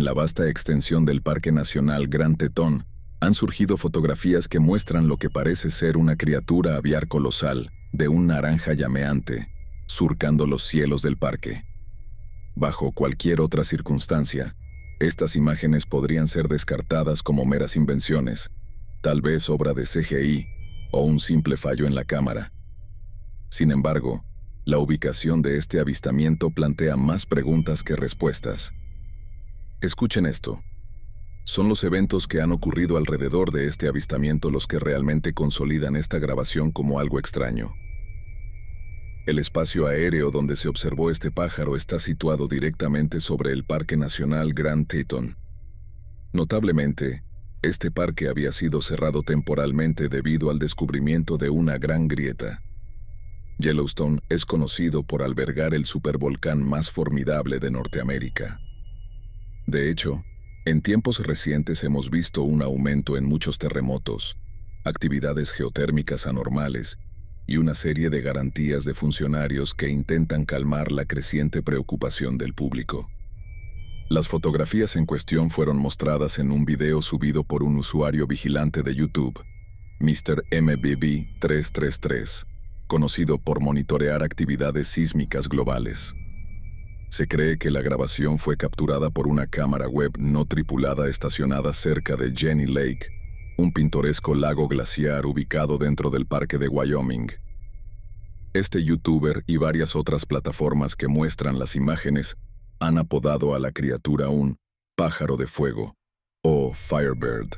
En la vasta extensión del Parque Nacional Gran Tetón, han surgido fotografías que muestran lo que parece ser una criatura aviar colosal, de un naranja llameante, surcando los cielos del parque. Bajo cualquier otra circunstancia, estas imágenes podrían ser descartadas como meras invenciones, tal vez obra de CGI o un simple fallo en la cámara. Sin embargo, la ubicación de este avistamiento plantea más preguntas que respuestas. Escuchen esto. Son los eventos que han ocurrido alrededor de este avistamiento los que realmente consolidan esta grabación como algo extraño. El espacio aéreo donde se observó este pájaro está situado directamente sobre el Parque Nacional Grand Teton. Notablemente, este parque había sido cerrado temporalmente debido al descubrimiento de una gran grieta. Yellowstone es conocido por albergar el supervolcán más formidable de Norteamérica. De hecho, en tiempos recientes hemos visto un aumento en muchos terremotos, actividades geotérmicas anormales y una serie de garantías de funcionarios que intentan calmar la creciente preocupación del público. Las fotografías en cuestión fueron mostradas en un video subido por un usuario vigilante de YouTube, Mr. MBB333, conocido por monitorear actividades sísmicas globales. Se cree que la grabación fue capturada por una cámara web no tripulada estacionada cerca de Jenny Lake, un pintoresco lago glaciar ubicado dentro del parque de Wyoming. Este youtuber y varias otras plataformas que muestran las imágenes han apodado a la criatura un pájaro de fuego, o Firebird.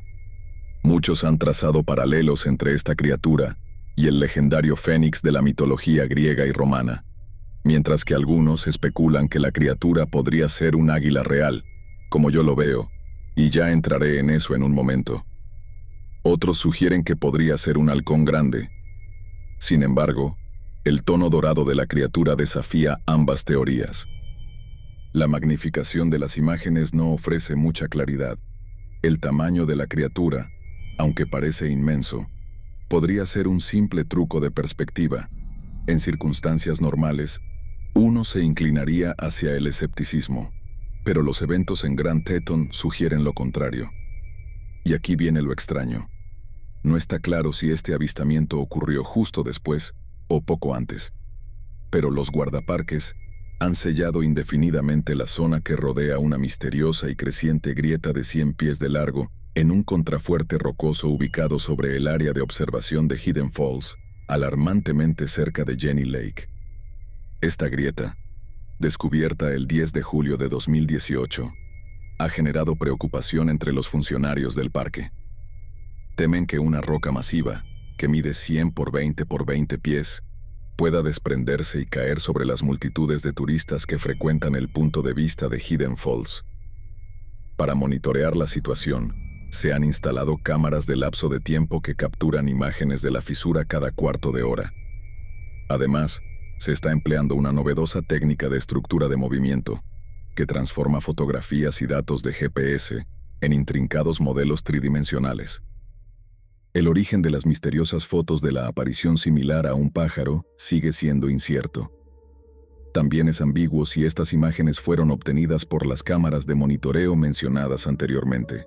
Muchos han trazado paralelos entre esta criatura y el legendario fénix de la mitología griega y romana, mientras que algunos especulan que la criatura podría ser un águila real, como yo lo veo, y ya entraré en eso en un momento. Otros sugieren que podría ser un halcón grande. Sin embargo, el tono dorado de la criatura desafía ambas teorías. La magnificación de las imágenes no ofrece mucha claridad. El tamaño de la criatura, aunque parece inmenso, podría ser un simple truco de perspectiva. En circunstancias normales, uno se inclinaría hacia el escepticismo, pero los eventos en Grand Teton sugieren lo contrario. Y aquí viene lo extraño. No está claro si este avistamiento ocurrió justo después o poco antes, pero los guardaparques han sellado indefinidamente la zona que rodea una misteriosa y creciente grieta de 100 pies de largo en un contrafuerte rocoso ubicado sobre el área de observación de Hidden Falls, alarmantemente cerca de Jenny Lake. Esta grieta, descubierta el 10 de julio de 2018, ha generado preocupación entre los funcionarios del parque. Temen que una roca masiva, que mide 100 por 20 por 20 pies, pueda desprenderse y caer sobre las multitudes de turistas que frecuentan el punto de vista de Hidden Falls. Para monitorear la situación, se han instalado cámaras de lapso de tiempo que capturan imágenes de la fisura cada cuarto de hora. Además, se está empleando una novedosa técnica de estructura de movimiento, que transforma fotografías y datos de GPS en intrincados modelos tridimensionales. El origen de las misteriosas fotos de la aparición similar a un pájaro sigue siendo incierto. También es ambiguo si estas imágenes fueron obtenidas por las cámaras de monitoreo mencionadas anteriormente.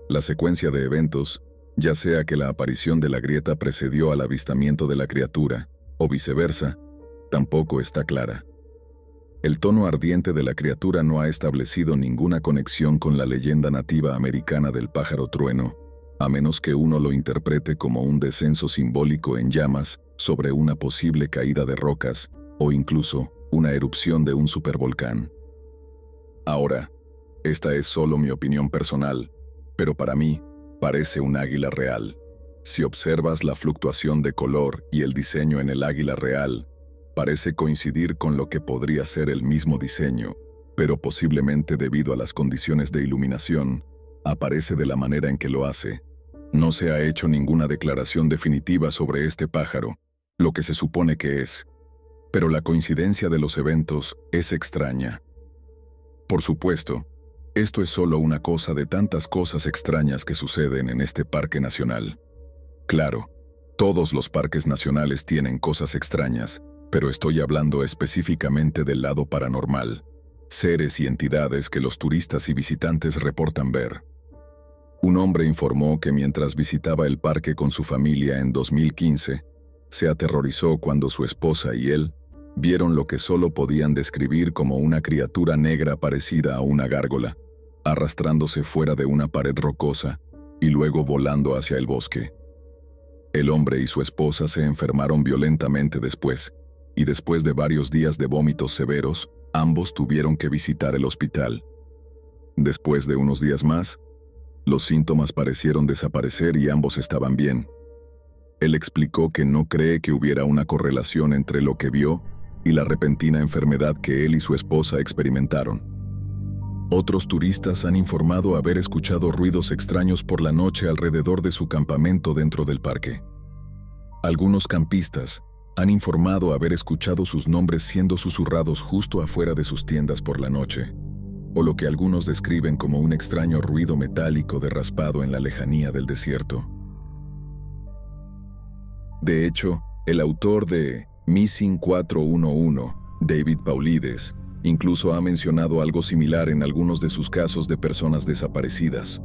La secuencia de eventos, ya sea que la aparición de la grieta precedió al avistamiento de la criatura, o viceversa, tampoco está clara. El tono ardiente de la criatura no ha establecido ninguna conexión con la leyenda nativa americana del pájaro trueno, a menos que uno lo interprete como un descenso simbólico en llamas sobre una posible caída de rocas o incluso una erupción de un supervolcán. Ahora, esta es solo mi opinión personal, pero para mí parece un águila real. Si observas la fluctuación de color y el diseño en el águila real, parece coincidir con lo que podría ser el mismo diseño, pero posiblemente debido a las condiciones de iluminación, aparece de la manera en que lo hace. No se ha hecho ninguna declaración definitiva sobre este pájaro, lo que se supone que es, pero la coincidencia de los eventos es extraña. Por supuesto, esto es solo una cosa de tantas cosas extrañas que suceden en este parque nacional. Claro, todos los parques nacionales tienen cosas extrañas, pero estoy hablando específicamente del lado paranormal. seres y entidades que los turistas y visitantes reportan ver. Un hombre informó que mientras visitaba el parque con su familia en 2015, se aterrorizó cuando su esposa y él vieron lo que solo podían describir como una criatura negra parecida a una gárgola, arrastrándose fuera de una pared rocosa y luego volando hacia el bosque. El hombre y su esposa se enfermaron violentamente después, y después de varios días de vómitos severos, ambos tuvieron que visitar el hospital. Después de unos días más, los síntomas parecieron desaparecer y ambos estaban bien. Él explicó que no cree que hubiera una correlación entre lo que vio y la repentina enfermedad que él y su esposa experimentaron. Otros turistas han informado haber escuchado ruidos extraños por la noche alrededor de su campamento dentro del parque. Algunos campistas han informado haber escuchado sus nombres siendo susurrados justo afuera de sus tiendas por la noche, o lo que algunos describen como un extraño ruido metálico de raspado en la lejanía del desierto. De hecho, el autor de Missing 411, David Paulides, incluso ha mencionado algo similar en algunos de sus casos de personas desaparecidas.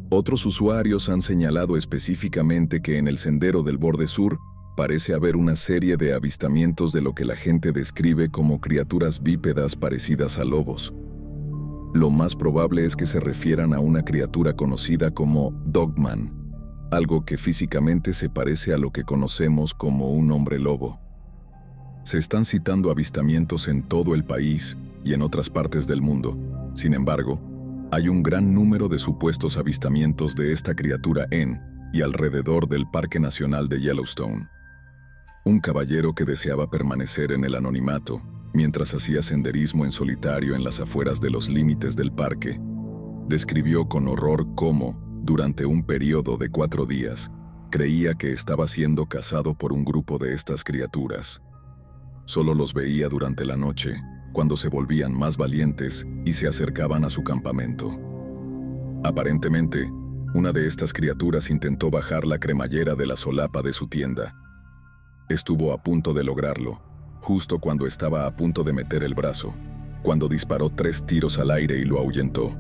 Otros usuarios han señalado específicamente que en el sendero del borde sur parece haber una serie de avistamientos de lo que la gente describe como criaturas bípedas parecidas a lobos. Lo más probable es que se refieran a una criatura conocida como Dogman, algo que físicamente se parece a lo que conocemos como un hombre lobo. Se están citando avistamientos en todo el país y en otras partes del mundo. Sin embargo, hay un gran número de supuestos avistamientos de esta criatura en y alrededor del Parque Nacional de Yellowstone. Un caballero que deseaba permanecer en el anonimato mientras hacía senderismo en solitario en las afueras de los límites del parque, describió con horror cómo, durante un periodo de 4 días, creía que estaba siendo cazado por un grupo de estas criaturas. Solo los veía durante la noche, cuando se volvían más valientes y se acercaban a su campamento. Aparentemente, una de estas criaturas intentó bajar la cremallera de la solapa de su tienda. Estuvo a punto de lograrlo, justo cuando estaba a punto de meter el brazo, cuando disparó 3 tiros al aire y lo ahuyentó.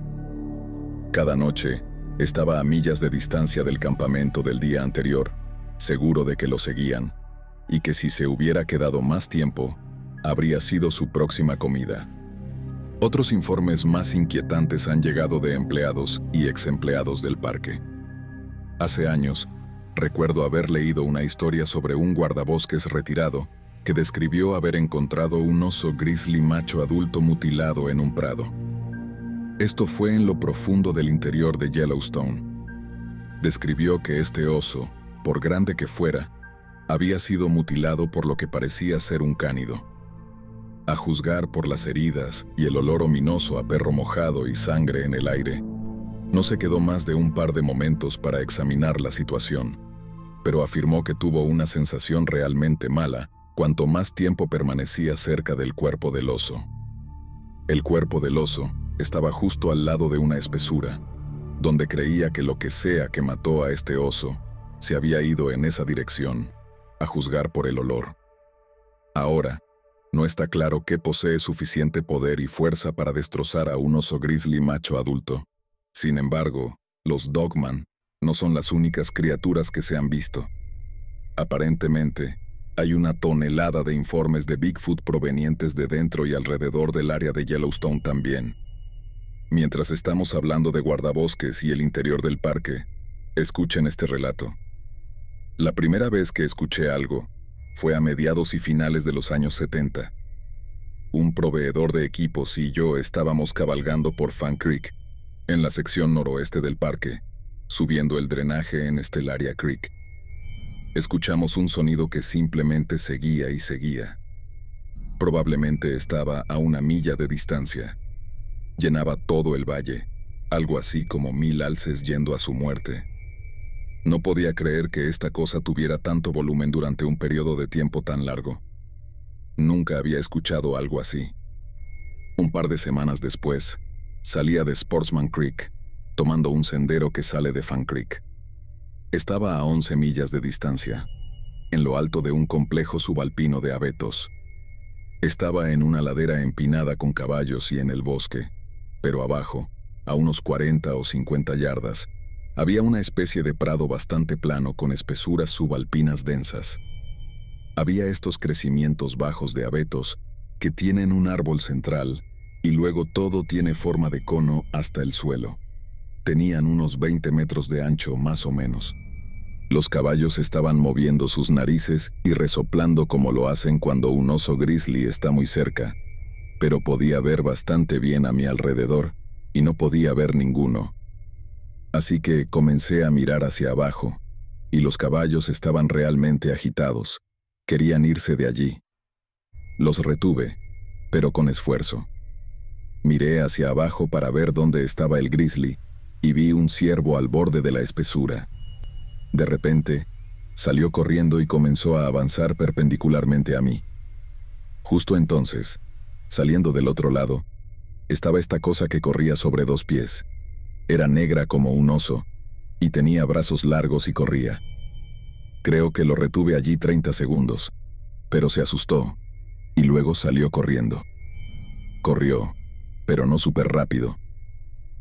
Cada noche, estaba a millas de distancia del campamento del día anterior, seguro de que lo seguían, y que si se hubiera quedado más tiempo, habría sido su próxima comida. Otros informes más inquietantes han llegado de empleados y exempleados del parque. Hace años, recuerdo haber leído una historia sobre un guardabosques retirado que describió haber encontrado un oso grizzly macho adulto mutilado en un prado. Esto fue en lo profundo del interior de Yellowstone. Describió que este oso, por grande que fuera, había sido mutilado por lo que parecía ser un cánido. A juzgar por las heridas y el olor ominoso a perro mojado y sangre en el aire, no se quedó más de un par de momentos para examinar la situación, pero afirmó que tuvo una sensación realmente mala cuanto más tiempo permanecía cerca del cuerpo del oso. El cuerpo del oso estaba justo al lado de una espesura, donde creía que lo que sea que mató a este oso se había ido en esa dirección, a juzgar por el olor. Ahora, no está claro qué posee suficiente poder y fuerza para destrozar a un oso grizzly macho adulto. Sin embargo, los Dogman no son las únicas criaturas que se han visto. Aparentemente, hay una tonelada de informes de Bigfoot provenientes de dentro y alrededor del área de Yellowstone también. Mientras estamos hablando de guardabosques y el interior del parque, escuchen este relato. La primera vez que escuché algo fue a mediados y finales de los años 70. Un proveedor de equipos y yo estábamos cabalgando por Fan Creek, en la sección noroeste del parque, subiendo el drenaje en Stellaria Creek. Escuchamos un sonido que simplemente seguía y seguía. Probablemente estaba a 1 milla de distancia. Llenaba todo el valle, algo así como 1000 alces yendo a su muerte. No podía creer que esta cosa tuviera tanto volumen durante un periodo de tiempo tan largo. Nunca había escuchado algo así. Un par de semanas después, salía de Sportsman Creek, tomando un sendero que sale de Fan Creek. Estaba a 11 millas de distancia, en lo alto de un complejo subalpino de abetos. Estaba en una ladera empinada con caballos y en el bosque, pero abajo, a unos 40 o 50 yardas, había una especie de prado bastante plano con espesuras subalpinas densas. Había estos crecimientos bajos de abetos que tienen un árbol central y luego todo tiene forma de cono hasta el suelo. Tenían unos 20 metros de ancho más o menos. Los caballos estaban moviendo sus narices y resoplando como lo hacen cuando un oso grizzly está muy cerca, pero podía ver bastante bien a mi alrededor y no podía ver ninguno. Así que comencé a mirar hacia abajo, y los caballos estaban realmente agitados. Querían irse de allí. Los retuve, pero con esfuerzo. Miré hacia abajo para ver dónde estaba el grizzly y vi un ciervo al borde de la espesura. De repente, salió corriendo y comenzó a avanzar perpendicularmente a mí. Justo entonces, saliendo del otro lado, estaba esta cosa que corría sobre 2 pies. Era negra como un oso, y tenía brazos largos y corría. Creo que lo retuve allí 30 segundos, pero se asustó, y luego salió corriendo. Corrió, pero no súper rápido.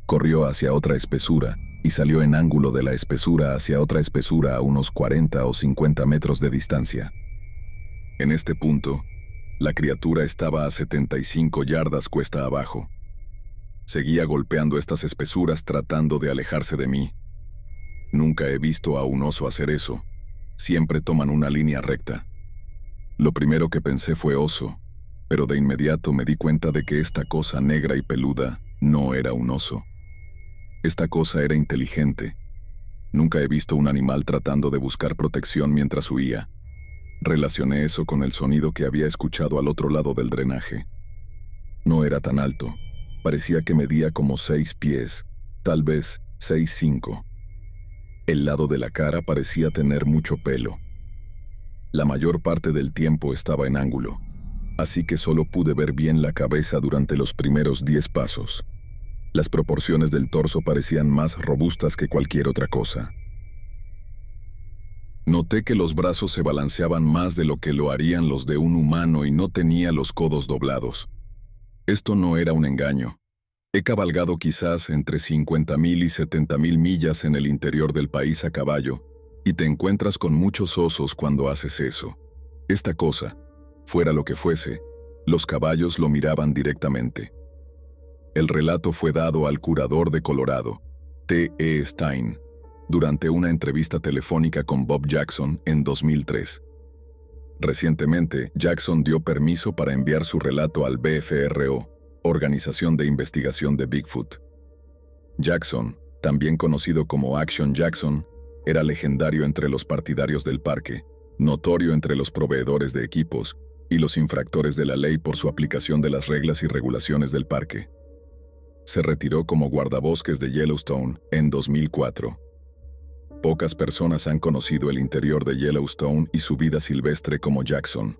Corrió hacia otra espesura, y salió en ángulo de la espesura hacia otra espesura a unos 40 o 50 metros de distancia. En este punto, la criatura estaba a 75 yardas cuesta abajo. Seguía golpeando estas espesuras tratando de alejarse de mí. Nunca he visto a un oso hacer eso. Siempre toman una línea recta. Lo primero que pensé fue oso, pero de inmediato me di cuenta de que esta cosa negra y peluda no era un oso. Esta cosa era inteligente. Nunca he visto un animal tratando de buscar protección mientras huía. Relacioné eso con el sonido que había escuchado al otro lado del drenaje. No era tan alto. Parecía que medía como 6 pies, tal vez 6'5". El lado de la cara parecía tener mucho pelo. La mayor parte del tiempo estaba en ángulo, así que solo pude ver bien la cabeza durante los primeros 10 pasos. Las proporciones del torso parecían más robustas que cualquier otra cosa. Noté que los brazos se balanceaban más de lo que lo harían los de un humano y no tenía los codos doblados. Esto no era un engaño. He cabalgado quizás entre 50.000 y 70.000 millas en el interior del país a caballo, y te encuentras con muchos osos cuando haces eso. Esta cosa, fuera lo que fuese, los caballos lo miraban directamente. El relato fue dado al curador de Colorado, T.E. Stein, durante una entrevista telefónica con Bob Jackson en 2003. Recientemente, Jackson dio permiso para enviar su relato al BFRO, Organización de Investigación de Bigfoot. Jackson, también conocido como Action Jackson, era legendario entre los partidarios del parque, notorio entre los proveedores de equipos y los infractores de la ley por su aplicación de las reglas y regulaciones del parque. Se retiró como guardabosques de Yellowstone en 2004. Pocas personas han conocido el interior de Yellowstone y su vida silvestre como Jackson.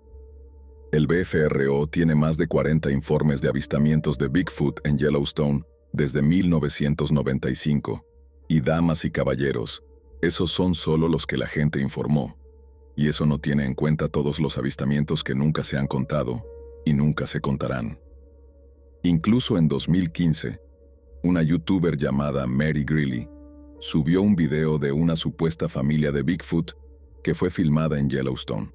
El BFRO tiene más de 40 informes de avistamientos de Bigfoot en Yellowstone desde 1995. Y damas y caballeros, esos son solo los que la gente informó. Y eso no tiene en cuenta todos los avistamientos que nunca se han contado y nunca se contarán. Incluso en 2015, una youtuber llamada Mary Greeley subió un video de una supuesta familia de Bigfoot que fue filmada en Yellowstone.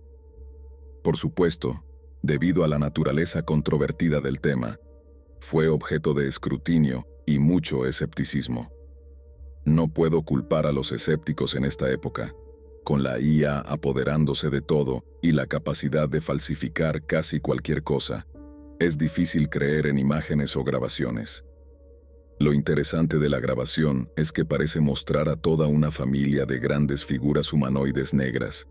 Por supuesto, debido a la naturaleza controvertida del tema, fue objeto de escrutinio y mucho escepticismo. No puedo culpar a los escépticos en esta época, con la IA apoderándose de todo y la capacidad de falsificar casi cualquier cosa. Es difícil creer en imágenes o grabaciones. Lo interesante de la grabación es que parece mostrar a toda una familia de grandes figuras humanoides negras.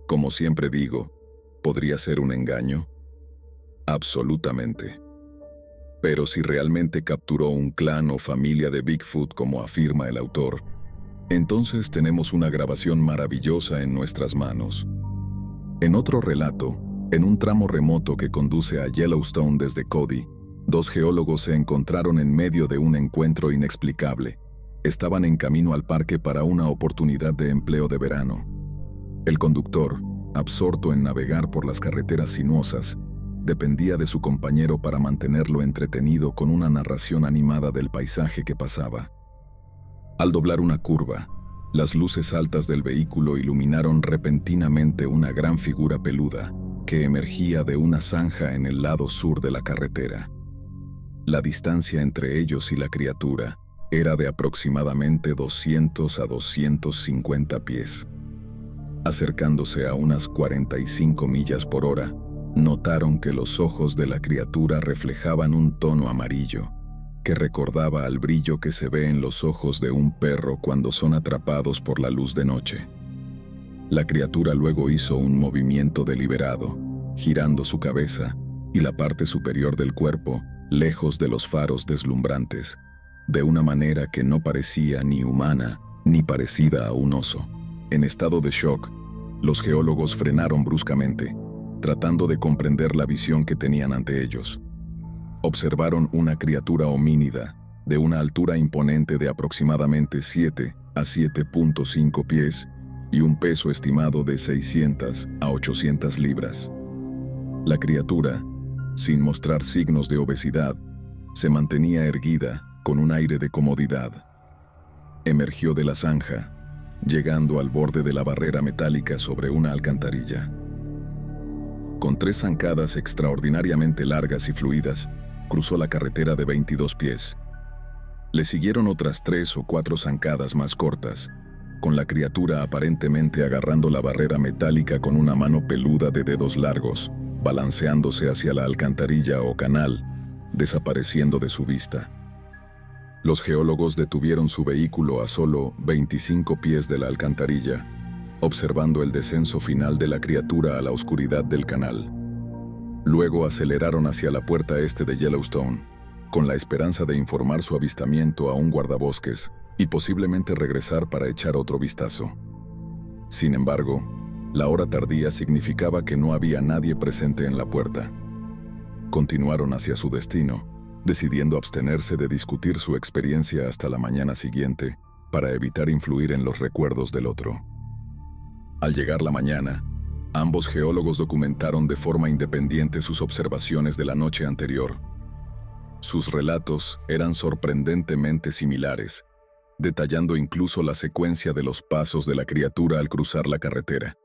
Como siempre digo, ¿podría ser un engaño? Absolutamente. Pero si realmente capturó un clan o familia de Bigfoot como afirma el autor, entonces tenemos una grabación maravillosa en nuestras manos. En otro relato, en un tramo remoto que conduce a Yellowstone desde Cody, 2 geólogos se encontraron en medio de un encuentro inexplicable. Estaban en camino al parque para una oportunidad de empleo de verano. El conductor, absorto en navegar por las carreteras sinuosas, dependía de su compañero para mantenerlo entretenido con una narración animada del paisaje que pasaba. Al doblar una curva, las luces altas del vehículo iluminaron repentinamente una gran figura peluda que emergía de una zanja en el lado sur de la carretera. La distancia entre ellos y la criatura era de aproximadamente 200 a 250 pies. Acercándose a unas 45 millas por hora, notaron que los ojos de la criatura reflejaban un tono amarillo, que recordaba al brillo que se ve en los ojos de un perro cuando son atrapados por la luz de noche. La criatura luego hizo un movimiento deliberado, girando su cabeza y la parte superior del cuerpo lejos de los faros deslumbrantes, de una manera que no parecía ni humana ni parecida a un oso. En estado de shock, los geólogos frenaron bruscamente, tratando de comprender la visión que tenían ante ellos. Observaron una criatura homínida de una altura imponente de aproximadamente 7 a 7.5 pies y un peso estimado de 600 a 800 libras. La criatura, sin mostrar signos de obesidad, se mantenía erguida con un aire de comodidad. Emergió de la zanja, llegando al borde de la barrera metálica sobre una alcantarilla. Con 3 zancadas extraordinariamente largas y fluidas, cruzó la carretera de 22 pies. Le siguieron otras 3 o 4 zancadas más cortas, con la criatura aparentemente agarrando la barrera metálica con una mano peluda de dedos largos, balanceándose hacia la alcantarilla o canal, desapareciendo de su vista. Los geólogos detuvieron su vehículo a solo 25 pies de la alcantarilla, observando el descenso final de la criatura a la oscuridad del canal. Luego aceleraron hacia la puerta este de Yellowstone, con la esperanza de informar su avistamiento a un guardabosques y posiblemente regresar para echar otro vistazo. Sin embargo, la hora tardía significaba que no había nadie presente en la puerta. Continuaron hacia su destino, decidiendo abstenerse de discutir su experiencia hasta la mañana siguiente para evitar influir en los recuerdos del otro. Al llegar la mañana, ambos geólogos documentaron de forma independiente sus observaciones de la noche anterior. Sus relatos eran sorprendentemente similares, detallando incluso la secuencia de los pasos de la criatura al cruzar la carretera.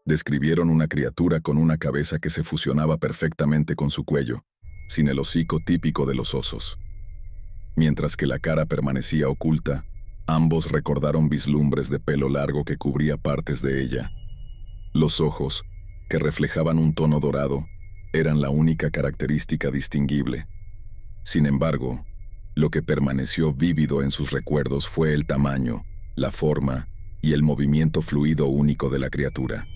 Describieron una criatura con una cabeza que se fusionaba perfectamente con su cuello, sin el hocico típico de los osos. Mientras que la cara permanecía oculta, ambos recordaron vislumbres de pelo largo que cubría partes de ella. Los ojos, que reflejaban un tono dorado, eran la única característica distinguible. Sin embargo, lo que permaneció vívido en sus recuerdos fue el tamaño, la forma y el movimiento fluido único de la criatura.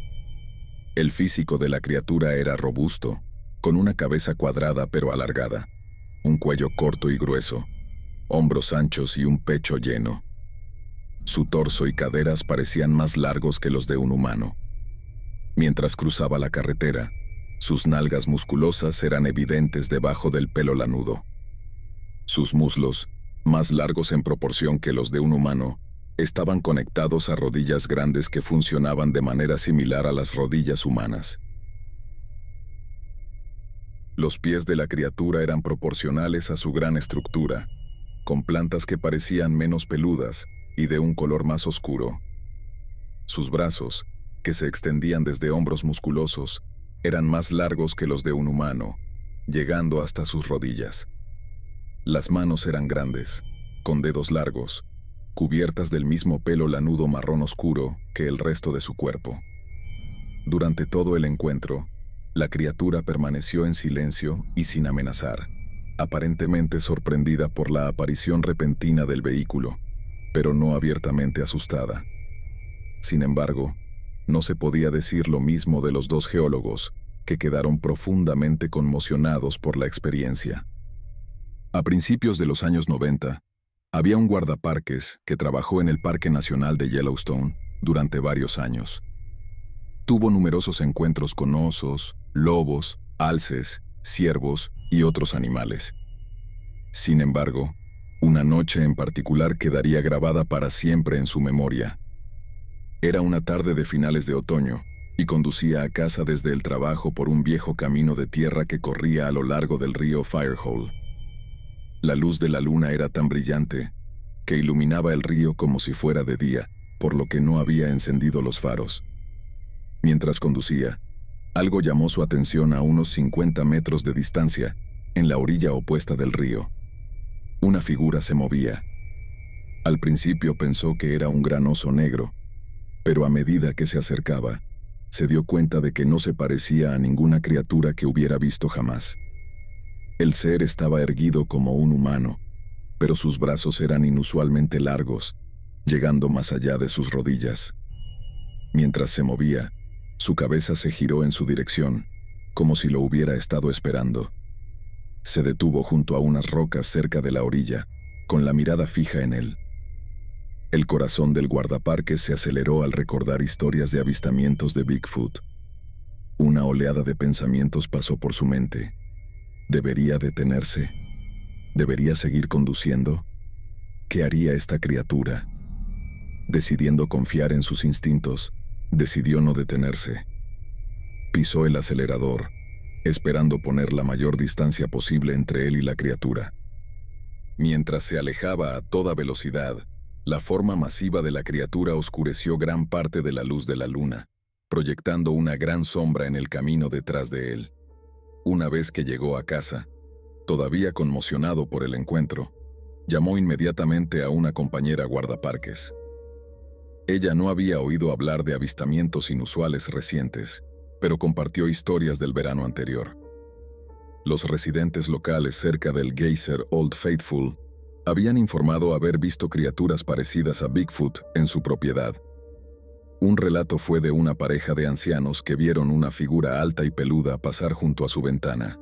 El físico de la criatura era robusto, con una cabeza cuadrada pero alargada, un cuello corto y grueso, hombros anchos y un pecho lleno. Su torso y caderas parecían más largos que los de un humano. Mientras cruzaba la carretera, sus nalgas musculosas eran evidentes debajo del pelo lanudo. Sus muslos, más largos en proporción que los de un humano, estaban conectados a rodillas grandes que funcionaban de manera similar a las rodillas humanas. Los pies de la criatura eran proporcionales a su gran estructura, con plantas que parecían menos peludas y de un color más oscuro. Sus brazos, que se extendían desde hombros musculosos, eran más largos que los de un humano, llegando hasta sus rodillas. Las manos eran grandes, con dedos largos, cubiertas del mismo pelo lanudo marrón oscuro que el resto de su cuerpo. Durante todo el encuentro, la criatura permaneció en silencio y sin amenazar, aparentemente sorprendida por la aparición repentina del vehículo, pero no abiertamente asustada. Sin embargo, no se podía decir lo mismo de los 2 geólogos, que quedaron profundamente conmocionados por la experiencia. A principios de los años 90, había un guardaparques que trabajó en el Parque Nacional de Yellowstone durante varios años. Tuvo numerosos encuentros con osos, lobos, alces, ciervos y otros animales. Sin embargo, una noche en particular quedaría grabada para siempre en su memoria. Era una tarde de finales de otoño, y conducía a casa desde el trabajo por un viejo camino de tierra que corría a lo largo del río Firehole. La luz de la luna era tan brillante que iluminaba el río como si fuera de día, por lo que no había encendido los faros. Mientras conducía, algo llamó su atención a unos 50 metros de distancia, en la orilla opuesta del río. Una figura se movía. Al principio pensó que era un gran oso negro, pero a medida que se acercaba, se dio cuenta de que no se parecía a ninguna criatura que hubiera visto jamás. El ser estaba erguido como un humano, pero sus brazos eran inusualmente largos, llegando más allá de sus rodillas. Mientras se movía, su cabeza se giró en su dirección, como si lo hubiera estado esperando. Se detuvo junto a unas rocas cerca de la orilla, con la mirada fija en él. El corazón del guardaparques se aceleró al recordar historias de avistamientos de Bigfoot. Una oleada de pensamientos pasó por su mente. ¿Debería detenerse? ¿Debería seguir conduciendo? ¿Qué haría esta criatura? Decidiendo confiar en sus instintos, decidió no detenerse. Pisó el acelerador, esperando poner la mayor distancia posible entre él y la criatura. Mientras se alejaba a toda velocidad, la forma masiva de la criatura oscureció gran parte de la luz de la luna, proyectando una gran sombra en el camino detrás de él. Una vez que llegó a casa, todavía conmocionado por el encuentro, llamó inmediatamente a una compañera guardaparques. Ella no había oído hablar de avistamientos inusuales recientes, pero compartió historias del verano anterior. Los residentes locales cerca del geyser Old Faithful habían informado haber visto criaturas parecidas a Bigfoot en su propiedad. Un relato fue de una pareja de ancianos que vieron una figura alta y peluda pasar junto a su ventana.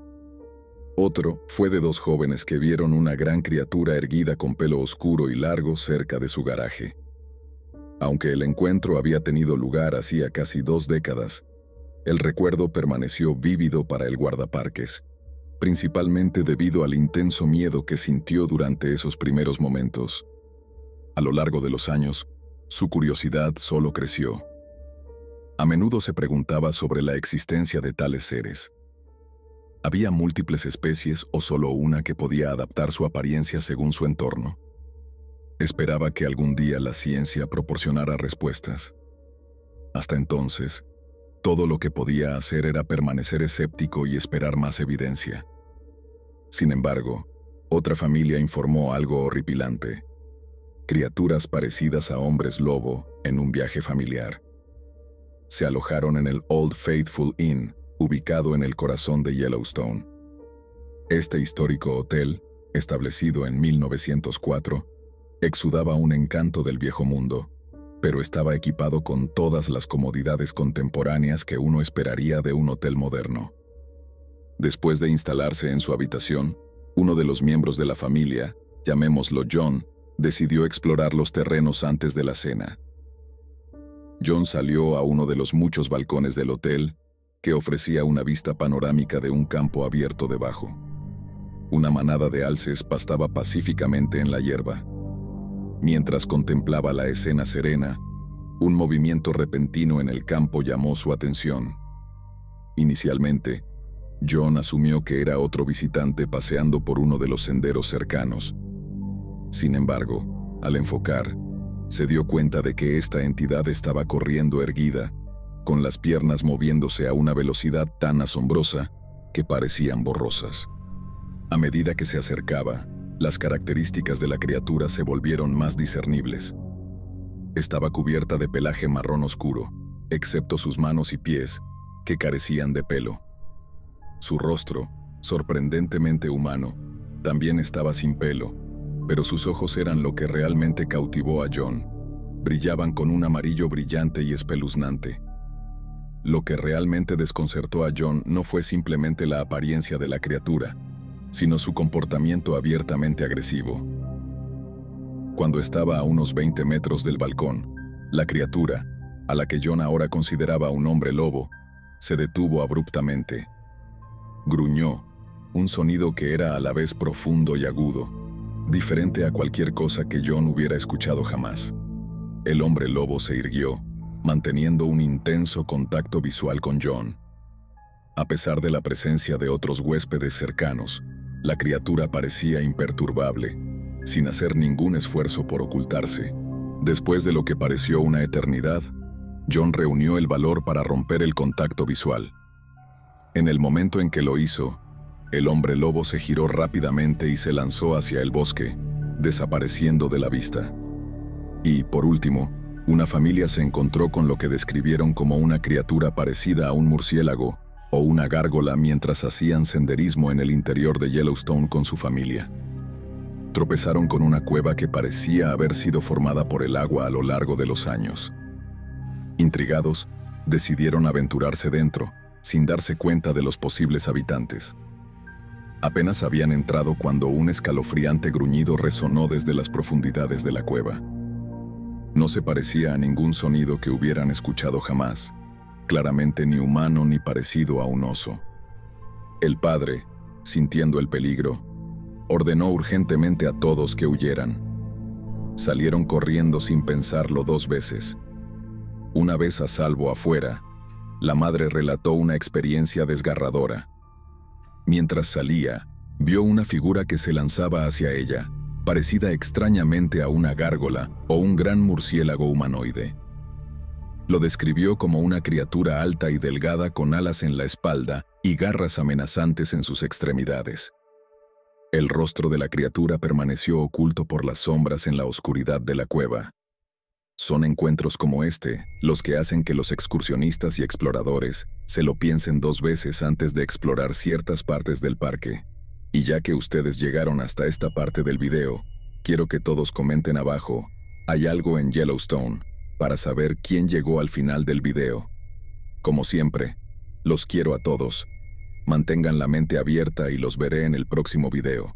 Otro fue de dos jóvenes que vieron una gran criatura erguida con pelo oscuro y largo cerca de su garaje. Aunque el encuentro había tenido lugar hacía casi 2 décadas, el recuerdo permaneció vívido para el guardaparques, principalmente debido al intenso miedo que sintió durante esos primeros momentos. A lo largo de los años, su curiosidad solo creció. A menudo se preguntaba sobre la existencia de tales seres. ¿Había múltiples especies o solo una que podía adaptar su apariencia según su entorno? Esperaba que algún día la ciencia proporcionara respuestas. Hasta entonces, todo lo que podía hacer era permanecer escéptico y esperar más evidencia. Sin embargo, otra familia informó algo horripilante: criaturas parecidas a hombres lobo en un viaje familiar. Se alojaron en el Old Faithful Inn, ubicado en el corazón de Yellowstone. Este histórico hotel, establecido en 1904, exudaba un encanto del viejo mundo, pero estaba equipado con todas las comodidades contemporáneas que uno esperaría de un hotel moderno. Después de instalarse en su habitación, uno de los miembros de la familia, llamémoslo John, decidió explorar los terrenos antes de la cena. John salió a uno de los muchos balcones del hotel, que ofrecía una vista panorámica de un campo abierto debajo. Una manada de alces pastaba pacíficamente en la hierba. Mientras contemplaba la escena serena, un movimiento repentino en el campo llamó su atención. Inicialmente, John asumió que era otro visitante paseando por uno de los senderos cercanos. Sin embargo, al enfocar, se dio cuenta de que esta entidad estaba corriendo erguida, con las piernas moviéndose a una velocidad tan asombrosa que parecían borrosas. A medida que se acercaba, las características de la criatura se volvieron más discernibles. Estaba cubierta de pelaje marrón oscuro, excepto sus manos y pies, que carecían de pelo. Su rostro, sorprendentemente humano, también estaba sin pelo, pero sus ojos eran lo que realmente cautivó a John. Brillaban con un amarillo brillante y espeluznante. Lo que realmente desconcertó a John no fue simplemente la apariencia de la criatura, sino su comportamiento abiertamente agresivo. Cuando estaba a unos 20 metros del balcón, la criatura, a la que John ahora consideraba un hombre lobo, se detuvo abruptamente. Gruñó, un sonido que era a la vez profundo y agudo, diferente a cualquier cosa que John hubiera escuchado jamás. El hombre lobo se irguió, manteniendo un intenso contacto visual con John. A pesar de la presencia de otros huéspedes cercanos, la criatura parecía imperturbable, sin hacer ningún esfuerzo por ocultarse. Después de lo que pareció una eternidad, John reunió el valor para romper el contacto visual. En el momento en que lo hizo, el hombre lobo se giró rápidamente y se lanzó hacia el bosque, desapareciendo de la vista. Y, por último, una familia se encontró con lo que describieron como una criatura parecida a un murciélago o una gárgola mientras hacían senderismo en el interior de Yellowstone con su familia. Tropezaron con una cueva que parecía haber sido formada por el agua a lo largo de los años. Intrigados, decidieron aventurarse dentro, sin darse cuenta de los posibles habitantes. Apenas habían entrado cuando un escalofriante gruñido resonó desde las profundidades de la cueva. No se parecía a ningún sonido que hubieran escuchado jamás, claramente ni humano ni parecido a un oso. El padre, sintiendo el peligro, ordenó urgentemente a todos que huyeran. Salieron corriendo sin pensarlo 2 veces. Una vez a salvo afuera, la madre relató una experiencia desgarradora. Mientras salía, vio una figura que se lanzaba hacia ella, parecida extrañamente a una gárgola o un gran murciélago humanoide. Lo describió como una criatura alta y delgada con alas en la espalda y garras amenazantes en sus extremidades. El rostro de la criatura permaneció oculto por las sombras en la oscuridad de la cueva. Son encuentros como este los que hacen que los excursionistas y exploradores se lo piensen 2 veces antes de explorar ciertas partes del parque. Y ya que ustedes llegaron hasta esta parte del video, quiero que todos comenten abajo, ¿hay algo en Yellowstone?, para saber quién llegó al final del video. Como siempre, los quiero a todos. Mantengan la mente abierta y los veré en el próximo video.